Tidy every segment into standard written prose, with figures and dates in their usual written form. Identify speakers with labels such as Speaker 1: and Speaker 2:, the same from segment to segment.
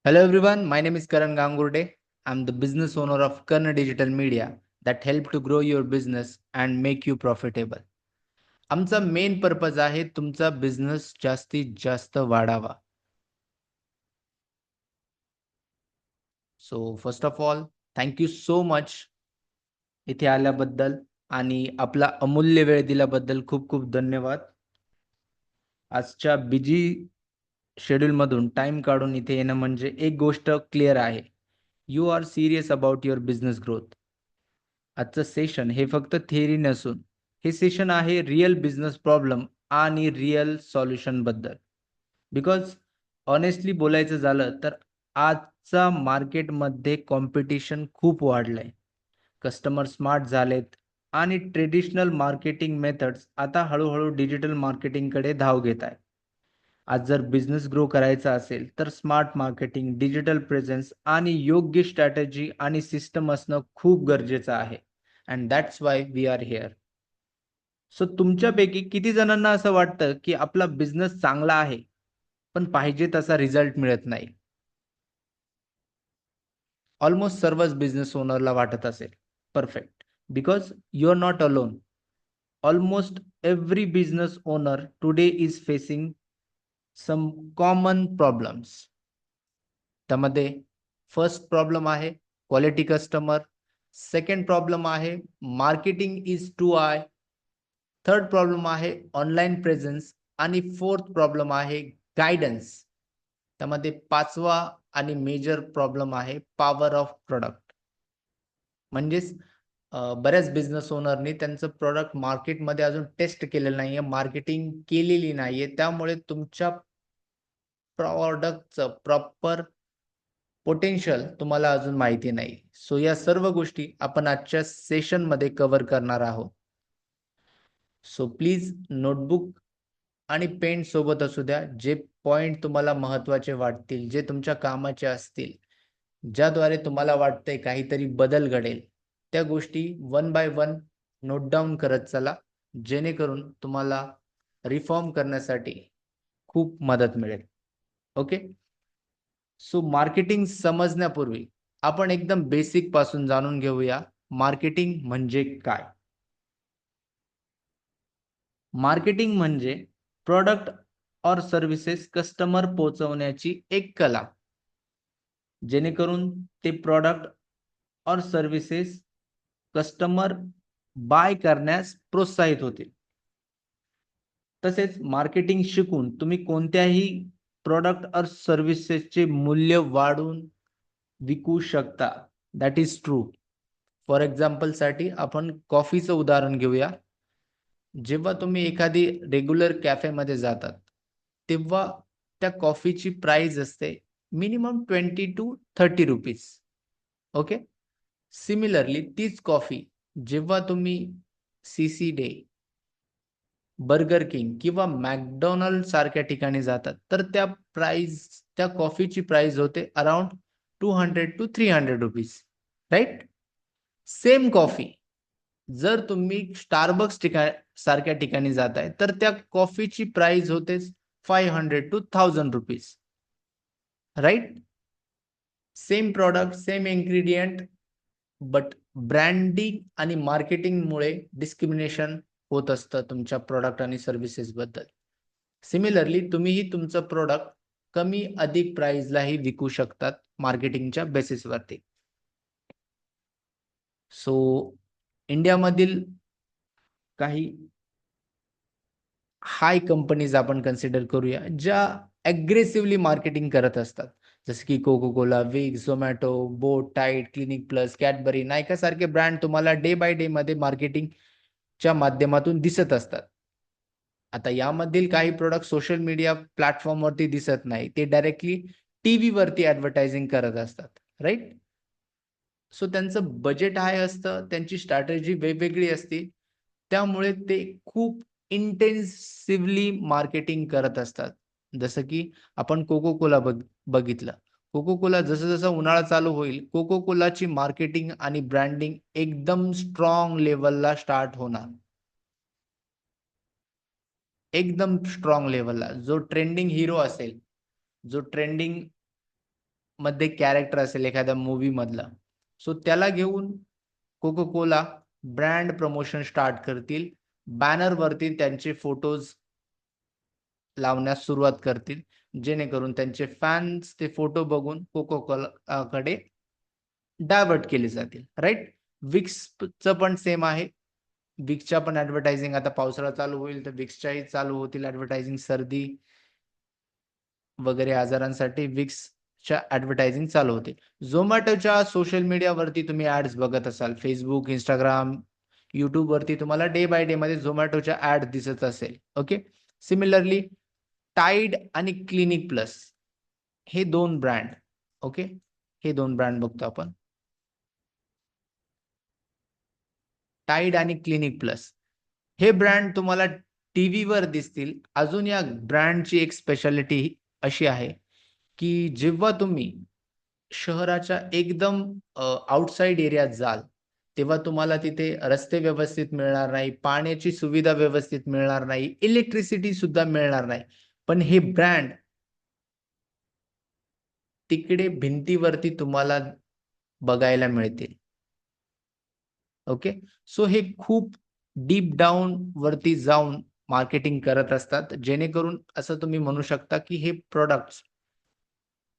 Speaker 1: Hello everyone, my name is Karan Gangurde. I'm the business owner of Karna Digital Media that help to grow your business and make you profitable. आमचा main purpose आहे तुमचा business जास्तीत जास्त वाढावा. So first of all thank you so much इथे आल्याबद्दल आणि आपला अमूल्य वेळ दिल्याबद्दल खूप खूप धन्यवाद. आजच्या बिझी शेड्यूलमधून टाइम काढून इथे येणं म्हणजे एक गोष्ट क्लिअर आहे. You are serious about your business growth. आजचं सेशन हे फक्त थिअरी नसून हे सेशन आहे रिअल बिझनेस प्रॉब्लेम आणि रिअल सॉल्युशन बद्दल. बिकॉज ऑनेस्टली बोलायचं झालं तर आजचा मार्केटमध्ये कॉम्पिटिशन खूप वाढलंय. कस्टमर स्मार्ट झालेत आणि ट्रेडिशनल मार्केटिंग मेथड्स आता हळूहळू डिजिटल मार्केटिंगकडे धाव घेत आहेत. आज जर बिझनेस ग्रो करायचा असेल तर स्मार्ट मार्केटिंग, डिजिटल प्रेझेन्स आणि योग्य स्ट्रॅटेजी आणि सिस्टम असणं खूप गरजेचं आहे. And that's why we are here. So तुमच्यापैकी किती जणांना असं वाटतं की आपला बिझनेस चांगला आहे पण पाहिजे तसा रिझल्ट मिळत नाही? ऑलमोस्ट सर्वच बिझनेस ओनरला वाटत असेल. Perfect. Because you are not alone. Almost every business owner today is facing some common problems. त्यामध्ये फर्स्ट प्रॉब्लेम आहे क्वालिटी कस्टमर. सेकंड प्रॉब्लेम आहे marketing is too high. Third problem आहे ऑनलाईन प्रेझेन्स आणि fourth problem आहे guidance. त्यामध्ये पाचवा आणि major problem आहे पॉवर ऑफ प्रॉडक्ट. म्हणजेच बऱ्याच बिझनेस ओनरनी त्यांचं प्रॉडक्ट मार्केटमध्ये अजून टेस्ट केलेलं नाहीये, मार्केटिंग केलेली नाहीये. त्यामुळे तुमच्या प्रॉडक्टचं प्रॉपर पोटेन्शियल तुम्हाला अजून माहिती नाही. सो या सर्व गोष्टी आपण आजच्या सेशनमध्ये कव्हर करणार आहोत. सो प्लीज नोटबुक आणि पेन सोबत असू द्या. जे पॉइंट तुम्हाला महत्त्वाचे वाटतील, जे तुमच्या कामाचे असतील, ज्याद्वारे तुम्हाला वाटतंय काहीतरी बदल घडेल, त्या गोष्टी one by one note down करत चला. जेणेकरून तुम्हाला रिफॉर्म करण्यासाठी खूप मदत मिळेल. ओके. सो मार्केटिंग समजण्यापूर्वी आपण एकदम बेसिक पासून जाणून घेऊया मार्केटिंग म्हणजे काय. मार्केटिंग म्हणजे प्रॉडक्ट और सर्व्हिसेस कस्टमर पोहोचवण्याची एक कला, जेणेकरून ते प्रॉडक्ट और सर्व्हिसेस कस्टमर बाय करण्यास प्रोत्साहित होतील. तसेच मार्केटिंग शिकून तुम्ही कोणत्याही प्रॉडक्ट और सर्व्हिसेसचे मूल्य वाढवून विकू शकता. That is true. फॉर एक्झाम्पलसाठी आपण कॉफीचं उदाहरण घेऊया. जेव्हा तुम्ही एखादी रेग्युलर कॅफेमध्ये जातात, तेव्हा त्या कॉफीची प्राइस असते मिनिमम ₹20 to ₹30. ओके. सिमिलरली तीच कॉफी जेव्हा तुम्ही सीसी डे, बर्गर किंग किंवा मॅकडोनल्ड सारख्या ठिकाणी जातात, तर त्या कॉफीची प्राइस होते around ₹200 to ₹300. Right? Same coffee जर तुम्ही स्टारबक्स सारख्या ठिकाणी जाताय, तर त्या कॉफीची प्राइस होते ₹500 to ₹1000. Right? Same product, same ingredient, but branding आणि मार्केटिंगमुळे डिस्क्रिमिनेशन होत असतं तुमच्या प्रॉडक्ट आणि सर्व्हिसेस बद्दल. सिमिलरली तुम्हीही तुमचं प्रॉडक्ट कमी अधिक प्राइसलाही विकू शकतात मार्केटिंगच्या बेसिसवरती. सो इंडियामधील काही हाय कंपनीज आपण कन्सिडर करूया, ज्या अग्रेसिव्हली मार्केटिंग करत असतात. जसं की कोका-कोला, विक्स, झोमॅटो, बोट, टाईड, क्लिनिक प्लस, कॅडबरी, नायका सारखे ब्रँड तुम्हाला डे बाय डे मध्ये मार्केटिंगच्या माध्यमातून दिसत असतात. आता यामधील काही प्रॉडक्ट सोशल मीडिया प्लॅटफॉर्मवरती दिसत नाही. ते डायरेक्टली टीव्हीवरती ॲडव्हर्टायझिंग करत असतात. राइट? सो त्यांचं बजेट हाय असतं, त्यांची स्ट्रॅटेजी वेगवेगळी असते. त्यामुळे ते खूप इंटेन्सिव्हली मार्केटिंग करत असतात. जसं की आपण कोका-कोला बघितलं. कोका-कोला जसं-जसं उन्हाळा चालू होईल, कोका-कोलाची मार्केटिंग आणि ब्रँडिंग एकदम स्ट्राँग लेव्हलला स्टार्ट होणार. एकदम स्ट्राँग लेव्हलला. जो ट्रेंडिंग हीरो असेल, जो ट्रेंडिंग मध्ये कॅरेक्टर असेल एखाद्या मूवी मधला, सो त्याला घेऊन Coca Cola brand promotion start करतील. बॅनर वरती त्यांचे फोटोज लावण्यास सुरुवात करतील, जेणेकरून त्यांचे फॅन्स ते फोटो बघून कोको कोला कडे डायव्हर्ट केले जातील. राईट. विक्सचं पण सेम आहे. विक्सच्या पण ऍडव्हर्टायझिंग आता पावसाळा चालू होईल तर विक्सच्याही चालू होतील ऍडव्हर्टायझिंग. सर्दी वगैरे आजारांसाठी विक्सच्या ऍडव्हर्टायझिंग चालू होते. झोमॅटोच्या सोशल मीडियावरती तुम्ही ऍड्स बघत असाल, फेसबुक, इंस्टाग्राम, युट्यूब वरती तुम्हाला डे बाय डे मध्ये झोमॅटोच्या ऍड दिसत असेल. ओके. सिमिलरली टाईड आणि क्लिनिक प्लस हे दोन ब्रँड. ओके, हे दोन ब्रँड बघतो आपण. टाईड आणि क्लिनिक प्लस हे ब्रँड तुम्हाला टीव्हीवर दिसतील. अजून या ब्रँडची एक स्पेशालिटी अशी आहे की जेव्हा तुम्ही शहराच्या एकदम आउटसाइड एरियात जाल, तेव्हा तुम्हाला तिथे रस्ते व्यवस्थित मिळणार नाही, पाण्याची सुविधा व्यवस्थित मिळणार नाही, इलेक्ट्रिसिटी सुद्धा मिळणार नाही. पण हे ब्रँड तिकडे भिंतीवरती तुम्हाला बघायला मिळतील. ओके. सो हे खूप डीप डाऊन वरती जाऊन मार्केटिंग करत असतात, जेणेकरून असं तुम्ही म्हणू शकता की हे प्रॉडक्ट्स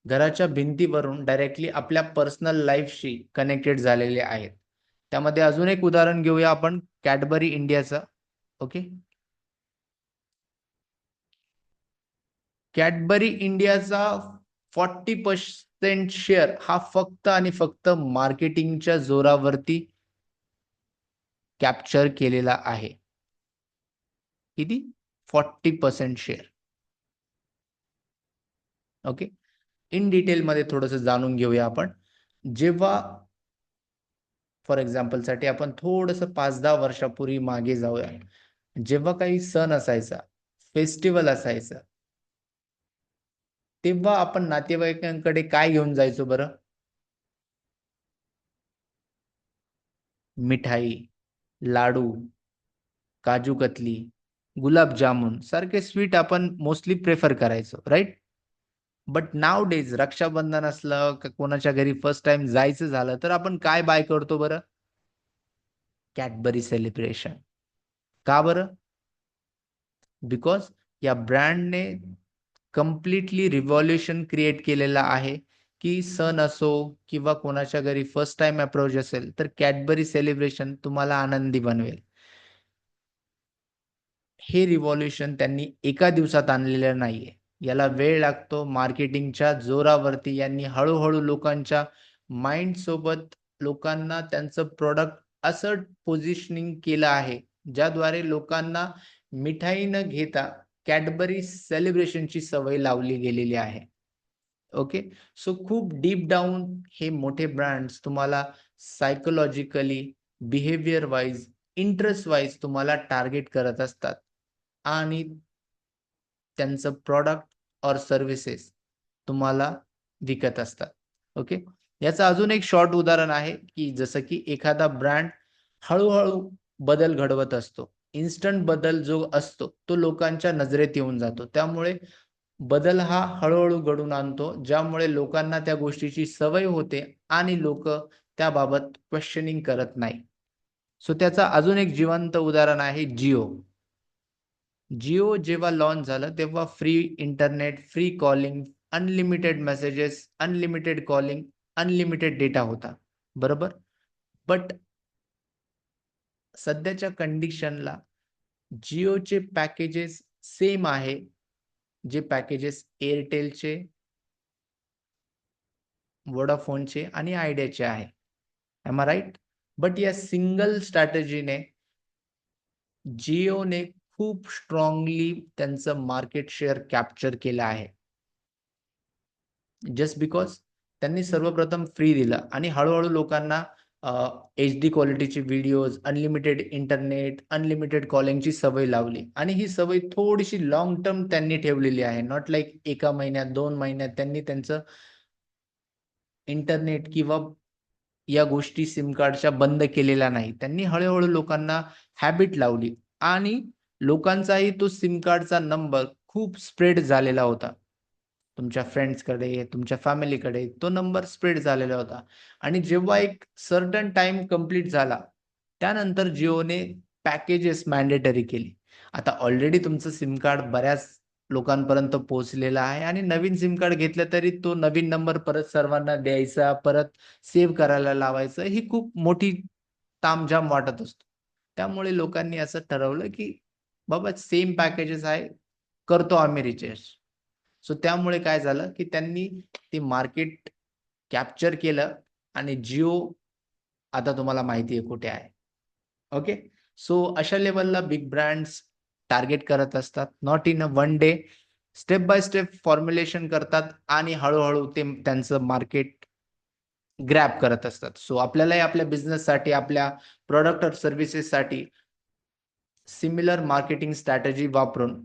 Speaker 1: घराच्या भिंतीवरून डायरेक्टली आपल्या पर्सनल लाईफशी कनेक्टेड झालेले आहेत. त्यामध्ये अजून एक उदाहरण घेऊया आपण कॅडबरी इंडियाचं. ओके. कॅडबरी इंडियाचा 40% शेअर हा फक्त आणि फक्त मार्केटिंगच्या जोरावरती कॅप्चर केलेला आहे. किती? 40% शेअर. ओके. इन डिटेल मध्ये थोडंसं जाणून घेऊया आपण. जेव्हा फॉर एक्झाम्पल साठी आपण थोडंसं 5-10 वर्षापूर्वी मागे जाऊया. जेव्हा काही सण असायचा, फेस्टिवल असायचा, तेव्हा आपण नातेवाईकांकडे काय घेऊन जायचो बरं? मिठाई, लाडू, काजू कतली, गुलाबजामुन सारखे स्वीट आपण मोस्टली प्रेफर करायचो. Right. But nowadays Raksha Bandhan असलं का कोणाच्या घरी फर्स्ट टाइम जायचं झालं तर आपण काय बाय करतो बरं? Cadbury celebration. का बरं? बिकॉज या ब्रँडने कम्प्लिटली रिव्हॉल्युशन क्रिएट केलेला आहे की सण असो किंवा कोणाच्या घरी फर्स्ट टाइम अप्रोच असेल तर कॅडबरी सेलिब्रेशन तुम्हाला आनंदी बनवेल. हे रिव्हॉल्युशन त्यांनी एका दिवसात आणलेलं नाहीये. याला वेळ लागतो. मार्केटिंगच्या जोरावरती यांनी हळूहळू लोकांच्या माइंड सोबत लोकांना त्यांचं प्रॉडक्ट असं पोझिशनिंग केलं आहे, ज्याद्वारे लोकांना मिठाई न घेता कॅडबरी सेलिब्रेशनची सवय लावली गेलेली आहे. ओके. सो खूप डीप डाऊन हे मोठे ब्रँड्स तुम्हाला psychologically, behaviour wise, interest wise तुम्हाला टार्गेट करत असतात आणि त्यांचं प्रॉडक्ट और सर्व्हिसेस तुम्हाला विकत असतात. ओके. याचं अजून एक शॉर्ट उदाहरण आहे की जसं की एखादा ब्रँड हळूहळू बदल घडवत असतो. इन्स्टंट बदल जो असतो तो लोकांच्या नजरेत येऊन जातो. त्यामुळे बदल हा हळूहळू घडवून आणतो, ज्यामुळे लोकांना त्या गोष्टीची सवय होते आणि लोक त्याबाबत क्वेश्चनिंग करत नाही. सो त्याचा अजून एक जिवंत उदाहरण आहे जिओ. जिओ जेव्हा लॉन्च झालं तेव्हा free internet, free calling, unlimited messages, unlimited calling, unlimited data होता. बरोबर. बट सध्याच्या कंडिशनला जिओचे पॅकेजेस सेम आहे जे पॅकेजेस एअरटेलचे, वोडाफोनचे आणि आयडियाचे आहे. Am I right? बट या सिंगल स्ट्रॅटेजीने जिओने खूप स्ट्रॉंगली त्यांचं मार्केट शेअर कॅप्चर केलं आहे. जस्ट बिकॉज त्यांनी सर्वप्रथम फ्री दिलं आणि हळूहळू लोकांना HD क्वालिटीचे व्हिडिओज, अनलिमिटेड इंटरनेट, अनलिमिटेड कॉलिंगची सवय लावली आणि ही सवय थोडीशी लॉंग टर्म त्यांनी ठेवलेली आहे. नॉट लाईक एका महिन्यात, 2 महिन्यात त्यांनी त्यांचं इंटरनेट किंवा या गोष्टी सिम कार्डच्या बंद केलेल्या नाही. त्यांनी हळूहळू लोकांना हॅबिट लावली आणि लोकांचाही तो सिम कार्डचा नंबर खूप स्प्रेड झालेला होता. तुमच्या फ्रेंड्सकडे, तुमच्या फॅमिलीकडे तो नंबर स्प्रेड झालेला होता. आणि जेव्हा एक सर्टन टाइम कंप्लीट झाला, त्यानंतर जिओने पॅकेजेस मॅन्डेटरी केली. आता ऑलरेडी तुमचं सिम कार्ड बऱ्याच लोकांपर्यंत पोहोचलेला आहे आणि नवीन सिम कार्ड घेतलं तरी तो नवीन नंबर परत सर्वांना द्यायचा, परत सेव्ह करायला लावायचं, ही खूप मोठी तामझाम वाटत असतो. त्यामुळे लोकांनी असं ठरवलं, की बाबा सेम पॅकेजेस आहे, करतो आम्ही रिचार्ज. सो त्यामुळे काय झालं, की त्यांनी ते मार्केट कॅप्चर केलं आणि जिओ आता तुम्हाला माहिती आहे कुठे आहे. ओके. सो अशा लेव्हलला बिग ब्रँड्स टार्गेट करत असतात. Not in a one day. Step by step formulation करतात आणि हळू ते त्यांचं मार्केट ग्रॅब करत असतात. सो आपल्यालाही आपल्या बिझनेससाठी, आपल्या प्रॉडक्ट और सर्व्हिसेससाठी सिमिलर मार्केटिंग स्ट्रॅटेजी वापरून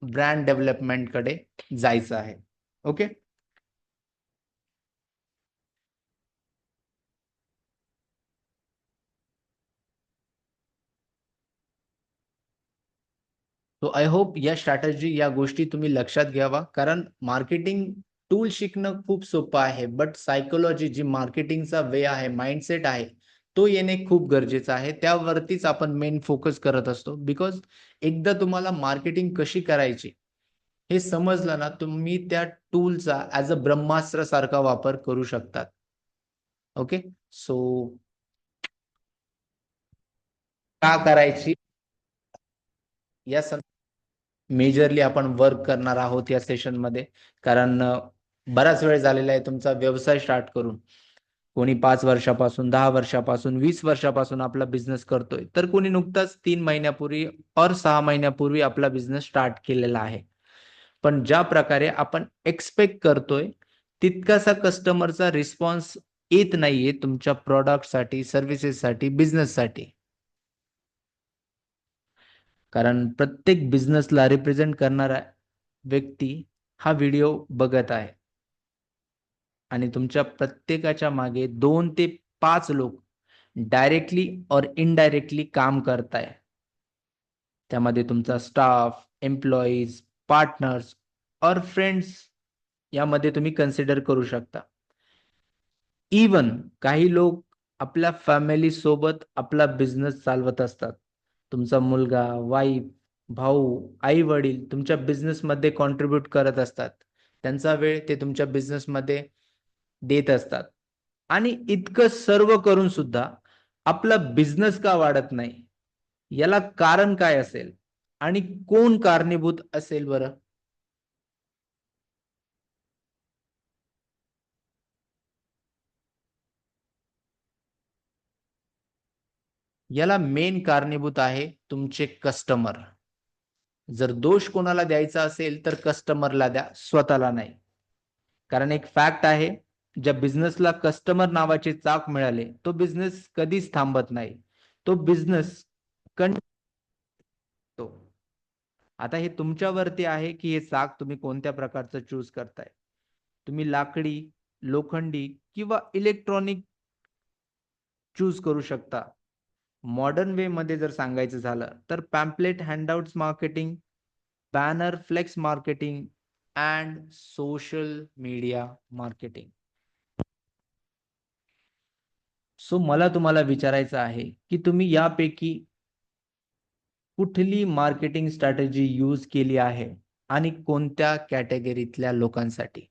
Speaker 1: ब्रँड डेव्हलपमेंटकडे जायचं आहे. ओके. सो आय होप या स्ट्रॅटेजी, या गोष्टी तुम्ही लक्षात घ्यावा. कारण मार्केटिंग टूल शिकणं खूप सोपं आहे, बट सायकोलॉजी जी मार्केटिंगचा वे आहे, माइंडसेट आहे, तो येणे खूप गरजेचं आहे. त्यावरतीच आपण मेन फोकस करत असतो. बिकॉज एकदा तुम्हाला मार्केटिंग कशी करायची हे समजलं ना, तुम्ही त्या टूलचा ॲज अ ब्रह्मास्त्र सारखा वापर करू शकतात. ओके. सो का करायची या मेजरली आपण वर्क करणार आहोत या सेशनमध्ये. कारण बराच वेळ झालेला आहे तुमचा व्यवसाय स्टार्ट करून. कोणी 5 वर्षापासून, 10 वर्षापासून, 20 वर्षापासून आपला बिझनेस करतोय, तर कोणी नुकताच 3 महिन्यापूर्वी और 6 महिन्यापूर्वी आपला बिझनेस स्टार्ट केलेला आहे. पण ज्या प्रकारे आपण एक्सपेक्ट करतोय तितकासा कस्टमरचा रिस्पॉन्स येत नाहीये तुमच्या प्रॉडक्टसाठी, सर्व्हिसेससाठी, बिझनेससाठी. कारण प्रत्येक बिझनेसला रिप्रेझेंट करणारा व्यक्ती हा व्हिडिओ बघत आहे आणि तुमच्या प्रत्येकाच्या मागे 2 ते 5 लोक डायरेक्टली और इनडायरेक्टली काम करताय. त्यामध्ये तुमचा स्टाफ, एम्प्लॉईज, पार्टनर्स और फ्रेंड्स यामध्ये तुम्ही कन्सिडर करू शकता. इवन काही लोक आपल्या फॅमिली सोबत आपला बिझनेस चालवत असतात. तुमचा मुलगा, वाईफ, भाऊ, आई-वडील तुमच्या बिझनेसमध्ये कॉन्ट्रिब्यूट करत असतात. त्यांचा वेळ ते तुमच्या बिझनेसमध्ये देत असतात. आणि इतकं सर्व करून सुद्धा आपला बिझनेस का वाढत नाही? याला कारण काय असेल? आणि कोण कारणीभूत असेल बरं? याला मेन कारणीभूत आहे तुमचे कस्टमर. जर दोष कोणाला द्यायचा असेल तर कस्टमरला द्या, स्वतःला नाही. कारण एक फॅक्ट आहे, ज्या बिझनेसला कस्टमर नावाचे चाक मिळाले, तो बिझनेस कधीच थांबत नाही. तो बिझनेस तो आता हे तुमच्यावरती आहे, की हे चाक तुम्ही कोणत्या प्रकारचं चूज करताय. तुम्ही लाकडी, लोखंडी किंवा इलेक्ट्रॉनिक चूज करू शकता. मॉडर्न वे मध्ये जर सांगायचं झालं तर pamphlet handouts marketing, banner flex marketing and social media marketing. So मला तुम्हाला विचारायचं आहे की तुम्ही यापैकी कुठली मार्केटिंग स्ट्रॅटेजी यूज केली आहे आणि कोणत्या कॅटेगरीतल्या लोकांसाठी.